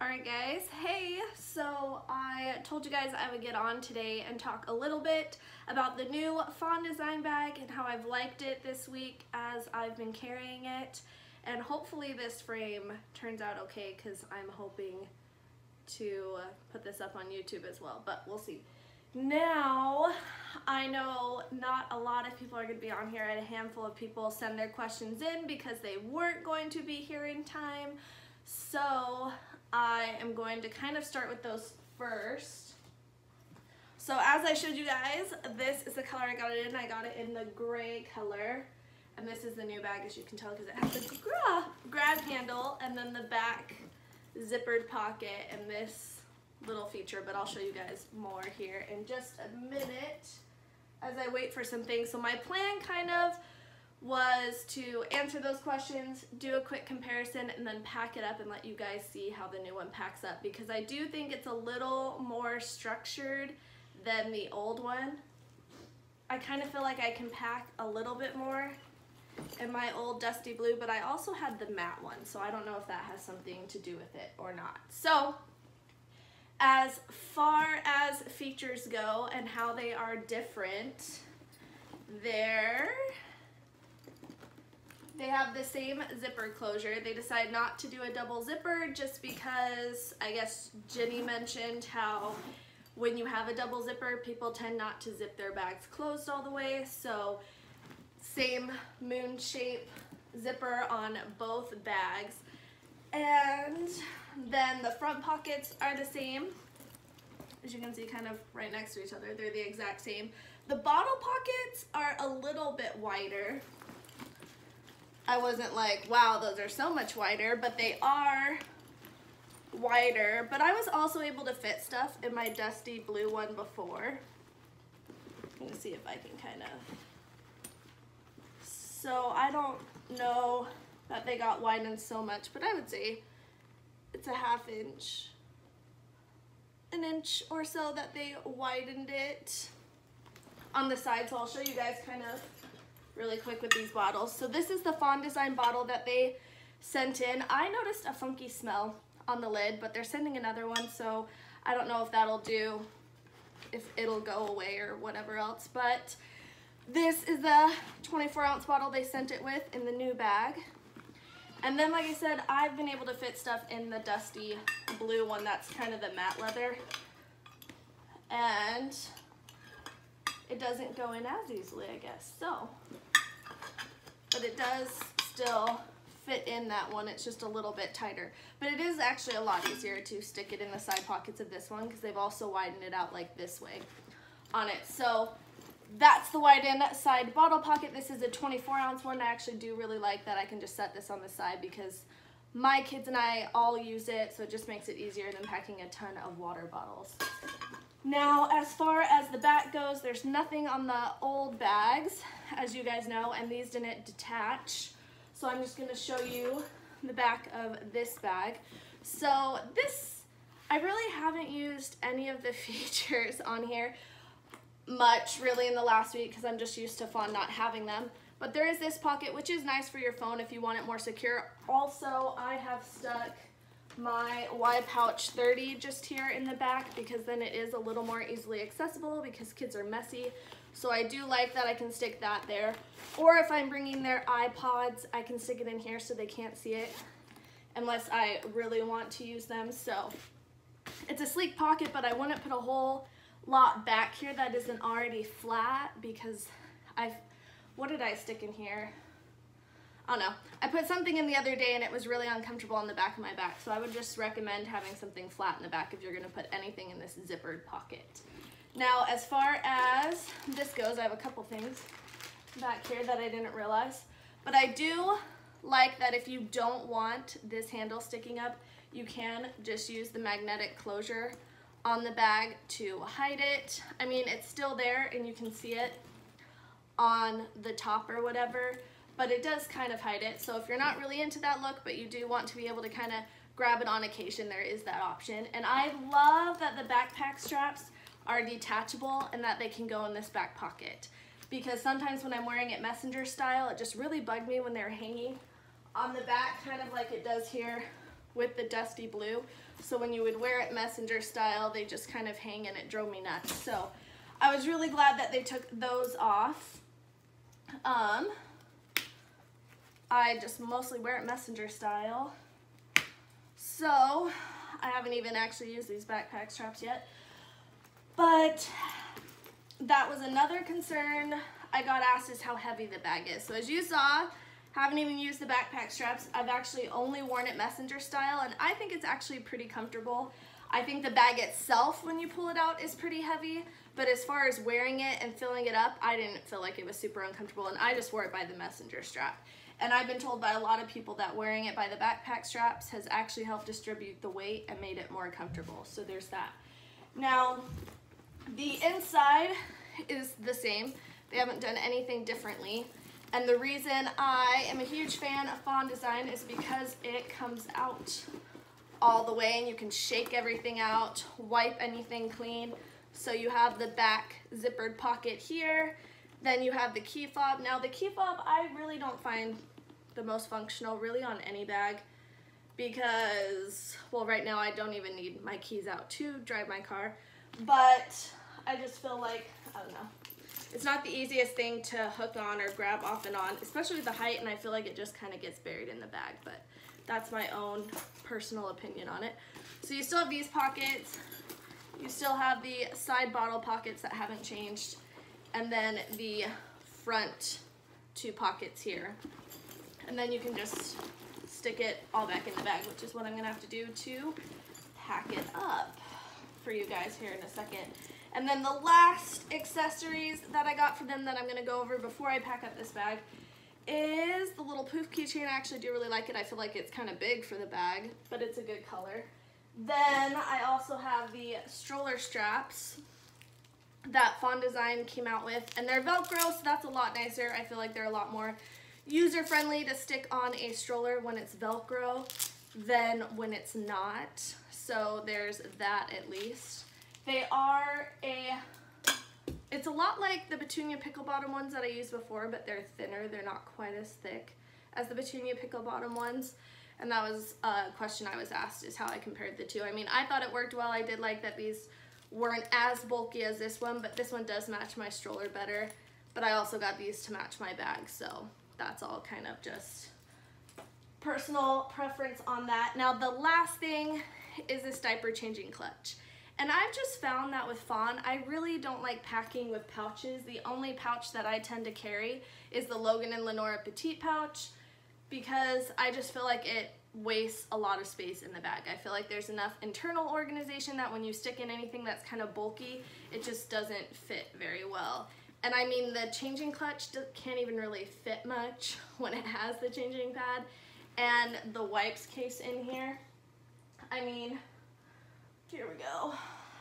Alright guys, hey, so I told you guys I would get on today and talk a little bit about the new Fawn design bag and how I've liked it this week as I've been carrying it, and hopefully this frame turns out okay because I'm hoping to put this up on YouTube as well, but we'll see. Now, I know not a lot of people are going to be on here, and a handful of people send their questions in because they weren't going to be here in time, so I am going to kind of start with those first. So as I showed you guys, this is the color I got it in. I got it in the gray color, and this is the new bag, as you can tell, because it has the grab handle and then the back zippered pocket and this little feature, but I'll show you guys more here in just a minute as I wait for some things. So my plan kind of was to answer those questions, do a quick comparison, and then pack it up and let you guys see how the new one packs up, because I do think it's a little more structured than the old one. I kind of feel like I can pack a little bit more in my old dusty blue, but I also had the matte one, so I don't know if that has something to do with it or not. So as far as features go and how they are different, they have the same zipper closure. They decided not to do a double zipper just because I guess Jenny mentioned how when you have a double zipper, people tend not to zip their bags closed all the way. So same moon shape zipper on both bags. And then the front pockets are the same. As you can see, kind of right next to each other. They're the exact same. The bottle pockets are a little bit wider. I wasn't like, wow, those are so much wider, but they are wider. But I was also able to fit stuff in my dusty blue one before. Let me see if I can kind of. So I don't know that they got widened so much, but I would say it's a ½ inch, an inch or so that they widened it on the side. So I'll show you guys kind of really quick with these bottles. So this is the Fawn design bottle that they sent in. I noticed a funky smell on the lid, but they're sending another one, so I don't know if that'll do, if it'll go away or whatever else. But this is the 24-ounce bottle they sent it with in the new bag. And then, like I said, I've been able to fit stuff in the dusty blue one. That's kind of the matte leather. And it doesn't go in as easily, I guess. So, but it does still fit in that one. It's just a little bit tighter. But it is actually a lot easier to stick it in the side pockets of this one because they've also widened it out like this way on it. So that's the widened side bottle pocket. This is a 24-ounce one. I actually do really like that I can just set this on the side because my kids and I all use it, so it just makes it easier than packing a ton of water bottles. Now, as far as the back goes, there's nothing on the old bags, as you guys know, and these didn't detach. So I'm just gonna show you the back of this bag. So this, I really haven't used any of the features on here much really in the last week because I'm just used to Fawn not having them. But there is this pocket, which is nice for your phone if you want it more secure. Also, I have stuck my Y Pouch 30 just here in the back because then it is a little more easily accessible because kids are messy. So I do like that I can stick that there. Or if I'm bringing their iPods, I can stick it in here so they can't see it unless I really want to use them. So it's a sleek pocket, but I wouldn't put a whole lot back here that isn't already flat because what did I stick in here? I don't know. I put something in the other day and it was really uncomfortable on the back of my back, so I would just recommend having something flat in the back if you're going to put anything in this zippered pocket. Now, as far as this goes, I have a couple things back here that I didn't realize, but I do like that if you don't want this handle sticking up, you can just use the magnetic closure on the bag to hide it. I mean, it's still there and you can see it on the top or whatever, but it does kind of hide it. So if you're not really into that look, but you do want to be able to kind of grab it on occasion, there is that option. And I love that the backpack straps are detachable and that they can go in this back pocket, because sometimes when I'm wearing it messenger style, it just really bugged me when they're hanging on the back, kind of like it does here with the dusty blue. So when you would wear it messenger style, they just kind of hang and it drove me nuts. So I was really glad that they took those off. I just mostly wear it messenger style. So I haven't even actually used these backpack straps yet. But that was another concern I got asked, is how heavy the bag is. So as you saw, haven't even used the backpack straps. I've actually only worn it messenger style, and I think it's actually pretty comfortable. I think the bag itself, when you pull it out, is pretty heavy, but as far as wearing it and filling it up, I didn't feel like it was super uncomfortable, and I just wore it by the messenger strap. And I've been told by a lot of people that wearing it by the backpack straps has actually helped distribute the weight and made it more comfortable. So there's that. Now, the inside is the same. They haven't done anything differently. And the reason I am a huge fan of Fawn design is because it comes out all the way and you can shake everything out, wipe anything clean. So you have the back zippered pocket here, then you have the key fob. Now the key fob I really don't find the most functional really on any bag because, well, right now I don't even need my keys out to drive my car, but I just feel like, I don't know, it's not the easiest thing to hook on or grab off and on, especially with the height, and I feel like it just kind of gets buried in the bag, but that's my own personal opinion on it. So you still have these pockets, you still have the side bottle pockets that haven't changed, and then the front two pockets here. And then you can just stick it all back in the bag, which is what I'm gonna have to do to pack it up for you guys here in a second. And then the last accessories that I got for them that I'm gonna go over before I pack up this bag is the little poof keychain. I actually do really like it. I feel like it's kind of big for the bag, but it's a good color. Then I also have the stroller straps that Fawn Design came out with, and they're Velcro, so that's a lot nicer. I feel like they're a lot more user-friendly to stick on a stroller when it's Velcro than when it's not. So there's that at least. They are it's a lot like the Petunia Pickle Bottom ones that I used before, but they're thinner. They're not quite as thick as the Petunia Pickle Bottom ones. And that was a question I was asked, is how I compared the two. I mean, I thought it worked well. I did like that these weren't as bulky as this one, but this one does match my stroller better. But I also got these to match my bag, so that's all kind of just personal preference on that. Now the last thing is this diaper changing clutch. And I've just found that with Fawn, I really don't like packing with pouches. The only pouch that I tend to carry is the Logan and Lenora Petite pouch, because I just feel like it wastes a lot of space in the bag. I feel like there's enough internal organization that when you stick in anything that's kind of bulky, it just doesn't fit very well. And I mean, the changing clutch can't even really fit much when it has the changing pad. And the wipes case in here, I mean, here we go.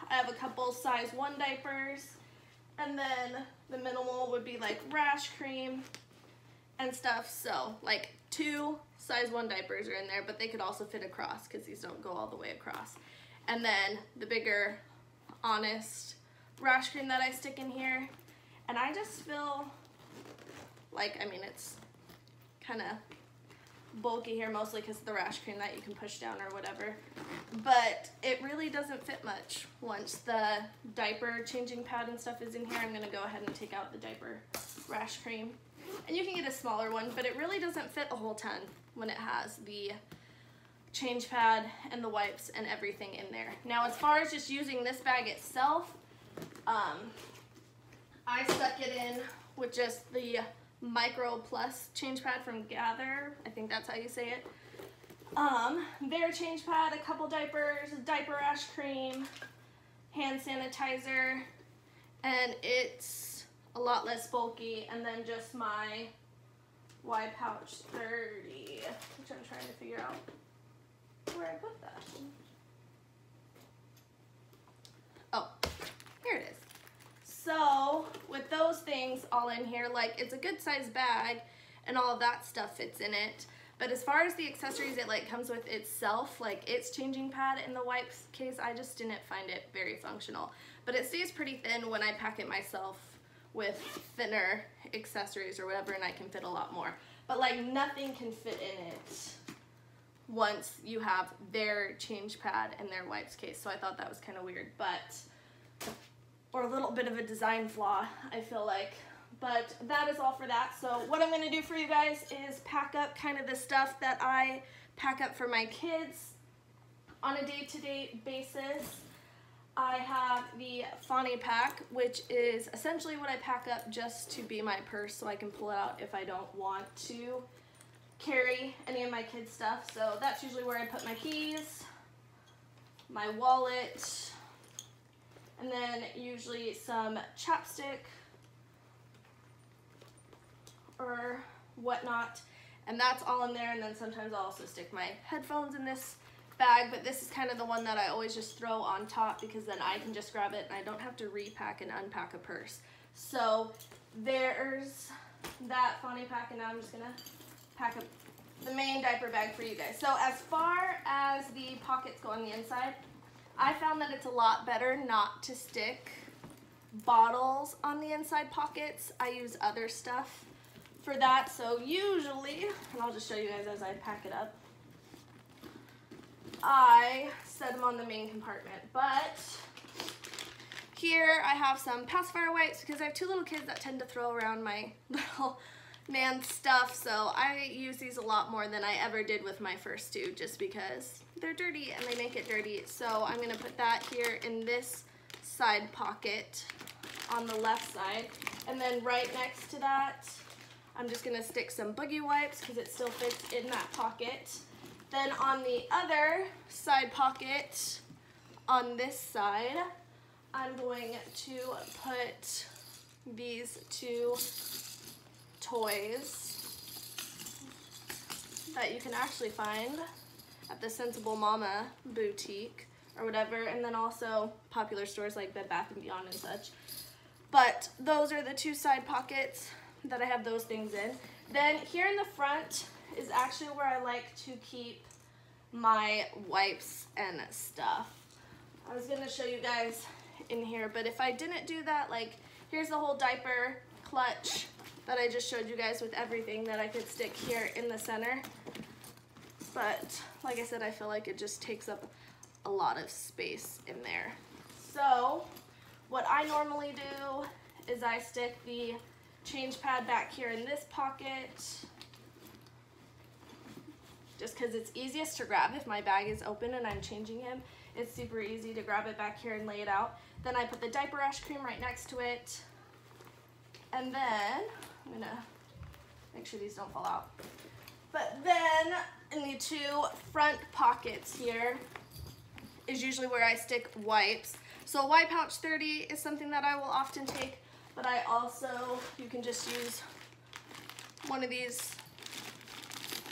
I have a couple size 1 diapers, and then the minimal would be like rash cream and stuff. So like 2 size 1 diapers are in there, but they could also fit across because these don't go all the way across. And then the bigger Honest rash cream that I stick in here. And I just feel like, I mean, it's kind of bulky here, mostly because of the rash cream that you can push down or whatever, but it really doesn't fit much. Once the diaper changing pad and stuff is in here, I'm going to go ahead and take out the diaper rash cream, and you can get a smaller one, but it really doesn't fit a whole ton when it has the change pad and the wipes and everything in there. Now as far as just using this bag itself, I stuck it in with just the Micro Plus change pad from Gather. I think that's how you say it. Their change pad, a couple diapers, diaper rash cream, hand sanitizer, and it's a lot less bulky. And then just my Y Pouch 30, which I'm trying to figure out where I put that. Oh, here it is. So with those things all in here, like, it's a good sized bag and all of that stuff fits in it. But as far as the accessories it like comes with itself, like its changing pad and the wipes case, I just didn't find it very functional. But it stays pretty thin when I pack it myself with thinner accessories or whatever, and I can fit a lot more. But like nothing can fit in it once you have their change pad and their wipes case. So I thought that was kind of weird, or a little bit of a design flaw, I feel like. But that is all for that. So what I'm gonna do for you guys is pack up kind of the stuff that I pack up for my kids on a day-to-day basis. I have the Fawn pack, which is essentially what I pack up just to be my purse so I can pull it out if I don't want to carry any of my kids' stuff. So that's usually where I put my keys, my wallet, and then usually some chapstick or whatnot, and that's all in there. And then sometimes I'll also stick my headphones in this bag, but this is kind of the one that I always just throw on top because then I can just grab it and I don't have to repack and unpack a purse. So there's that Fawn pack, and now I'm just gonna pack up the main diaper bag for you guys. So as far as the pockets go on the inside, I found that it's a lot better not to stick bottles on the inside pockets. I use other stuff for that. So usually, and I'll just show you guys as I pack it up, I set them on the main compartment. But here I have some pacifier wipes because I have two little kids that tend to throw around my little man stuff, so I use these a lot more than I ever did with my first two just because they're dirty and they make it dirty. So I'm gonna put that here in this side pocket on the left side, and then right next to that I'm just gonna stick some boogie wipes because it still fits in that pocket. Then on the other side pocket on this side, I'm going to put these two toys that you can actually find at the Sensible Mama boutique or whatever, and then also popular stores like Bed Bath & Beyond and such. But those are the two side pockets that I have those things in. Then here in the front is actually where I like to keep my wipes and stuff. I was gonna show you guys in here, but if I didn't do that, like here's the whole diaper clutch that I just showed you guys with everything that I could stick here in the center. But like I said, I feel like it just takes up a lot of space in there. So what I normally do is I stick the change pad back here in this pocket, just because it's easiest to grab if my bag is open and I'm changing him. It's super easy to grab it back here and lay it out. Then I put the diaper rash cream right next to it. And then, I'm gonna make sure these don't fall out. But then in the two front pockets here is usually where I stick wipes. So a wipe pouch 30 is something that I will often take, but I also, you can just use one of these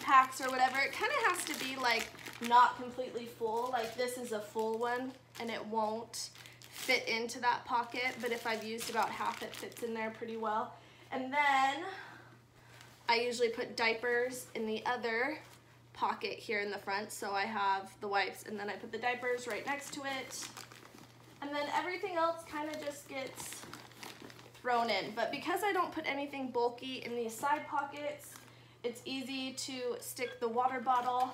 packs or whatever. It kind of has to be like not completely full, like this is a full one and it won't fit into that pocket, but if I've used about half, it fits in there pretty well. And then I usually put diapers in the other pocket here in the front, so I have the wipes and then I put the diapers right next to it, and then everything else kind of just gets thrown in. But because I don't put anything bulky in these side pockets, it's easy to stick the water bottle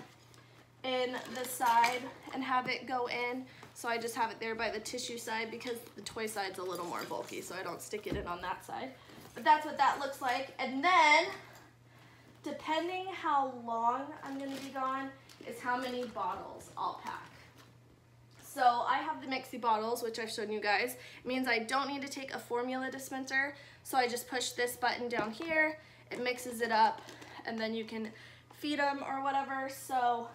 in the side and have it go in. So I just have it there by the tissue side because the toy side's a little more bulky, so I don't stick it in on that side. But that's what that looks like. And then, depending how long I'm gonna be gone, is how many bottles I'll pack. So I have the Mixie bottles, which I've shown you guys. It means I don't need to take a formula dispenser, so I just push this button down here, it mixes it up, and then you can feed them or whatever. So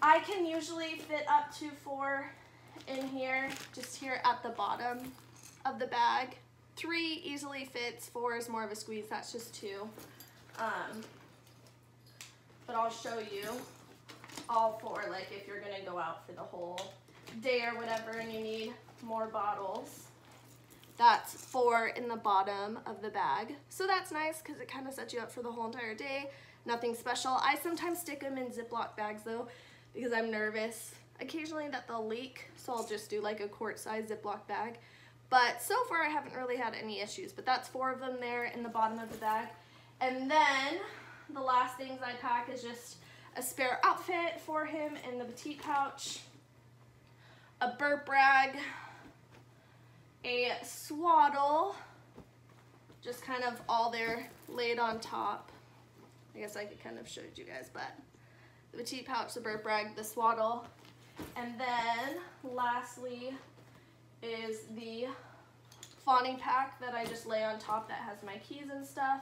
I can usually fit up to 4 in here, just here at the bottom of the bag. 3 easily fits, 4 is more of a squeeze, that's just 2. But I'll show you all 4, like if you're gonna go out for the whole day or whatever and you need more bottles. That's 4 in the bottom of the bag. So that's nice because it kind of sets you up for the whole entire day. Nothing special. I sometimes stick them in Ziploc bags though, because I'm nervous occasionally that they'll leak. So I'll just do like a quart-size Ziploc bag. But so far I haven't really had any issues, but that's 4 of them there in the bottom of the bag. And then the last things I pack is just a spare outfit for him in the petite pouch, a burp rag, a swaddle, just kind of all there laid on top. I guess I could kind of show you guys, but the petite pouch, the burp rag, the swaddle, and then lastly is the fawning pack that I just lay on top that has my keys and stuff.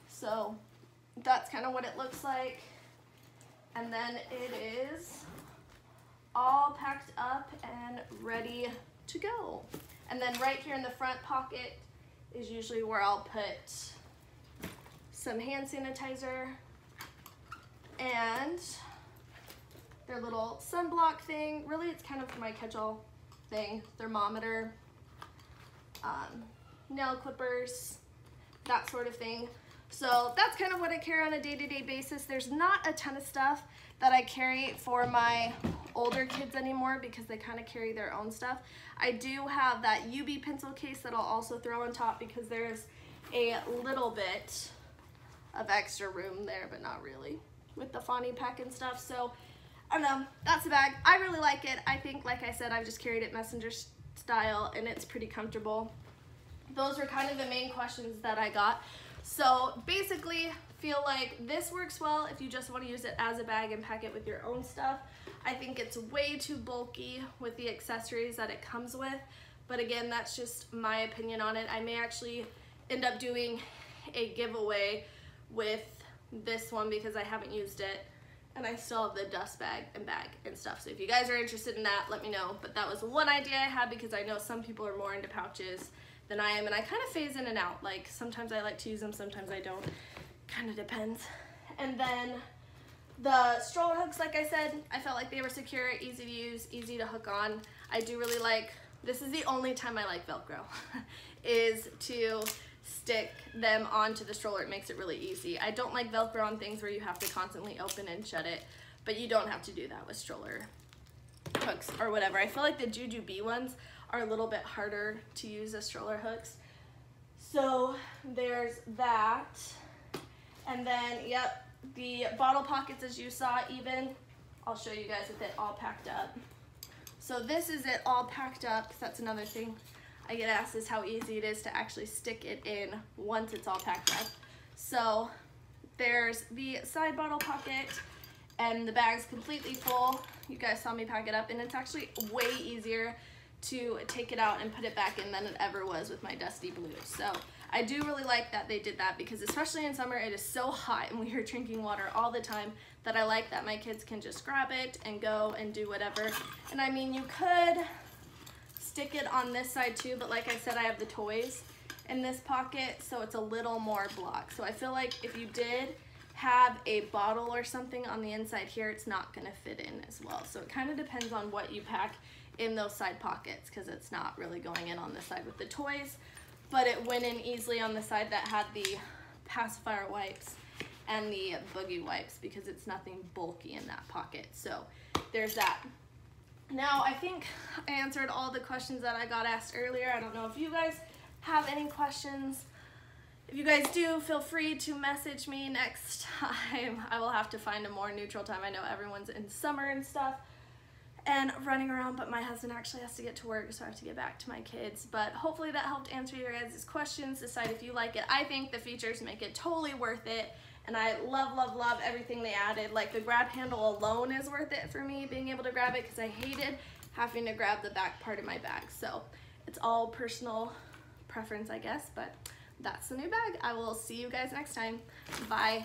So that's kind of what it looks like. And then it is all packed up and ready to go. And then right here in the front pocket is usually where I'll put some hand sanitizer and their little sunblock thing. Really, it's kind of my catch-all thing. Thermometer, nail clippers, that sort of thing. So that's kind of what I carry on a day-to-day basis. There's not a ton of stuff that I carry for my older kids anymore because they kind of carry their own stuff. I do have that UB pencil case that I'll also throw on top because there's a little bit of extra room there, but not really, with the fawning pack and stuff. So I don't know, that's the bag. I really like it. I think, like I said, I've just carried it messenger style and it's pretty comfortable. Those were kind of the main questions that I got. So basically, feel like this works well if you just want to use it as a bag and pack it with your own stuff. I think it's way too bulky with the accessories that it comes with, but again, that's just my opinion on it. I may actually end up doing a giveaway with this one because I haven't used it and I still have the dust bag and stuff. So if you guys are interested in that, let me know. But that was one idea I had because I know some people are more into pouches than I am, and I kind of phase in and out. Like sometimes I like to use them, sometimes I don't. Kind of depends. And then the stroller hooks, like I said, I felt like they were secure, easy to use, easy to hook on. I do really like, this is the only time I like Velcro, is to stick them onto the stroller. It makes it really easy. I don't like Velcro on things where you have to constantly open and shut it, but you don't have to do that with stroller hooks or whatever. I feel like the Jujube ones are a little bit harder to use as stroller hooks. So there's that. And then, yep, the bottle pockets as you saw even, I'll show you guys with it all packed up. So this is it all packed up, 'cause that's another thing I get asked is how easy it is to actually stick it in once it's all packed up. So there's the side bottle pocket and the bag's completely full. You guys saw me pack it up and it's actually way easier to take it out and put it back in than it ever was with my Dusty Blue. So I do really like that they did that because especially in summer it is so hot and we are drinking water all the time that I like that my kids can just grab it and go and do whatever. And I mean, you could stick it on this side too, but like I said, I have the toys in this pocket, so it's a little more blocked. So I feel like if you did have a bottle or something on the inside here, it's not gonna fit in as well. So it kind of depends on what you pack in those side pockets because it's not really going in on this side with the toys, but it went in easily on the side that had the pacifier wipes and the boogie wipes because it's nothing bulky in that pocket. So there's that. Now I think I answered all the questions that I got asked earlier. I don't know if you guys have any questions. If you guys do, feel free to message me next time. I will have to find a more neutral time. I know everyone's in summer and stuff and running around, but my husband actually has to get to work, so I have to get back to my kids. But hopefully that helped answer your guys' questions, decide if you like it. I think the features make it totally worth it, and I love, love, love everything they added. Like the grab handle alone is worth it for me, being able to grab it, because I hated having to grab the back part of my bag. So it's all personal preference, I guess, but that's the new bag. I will see you guys next time. Bye.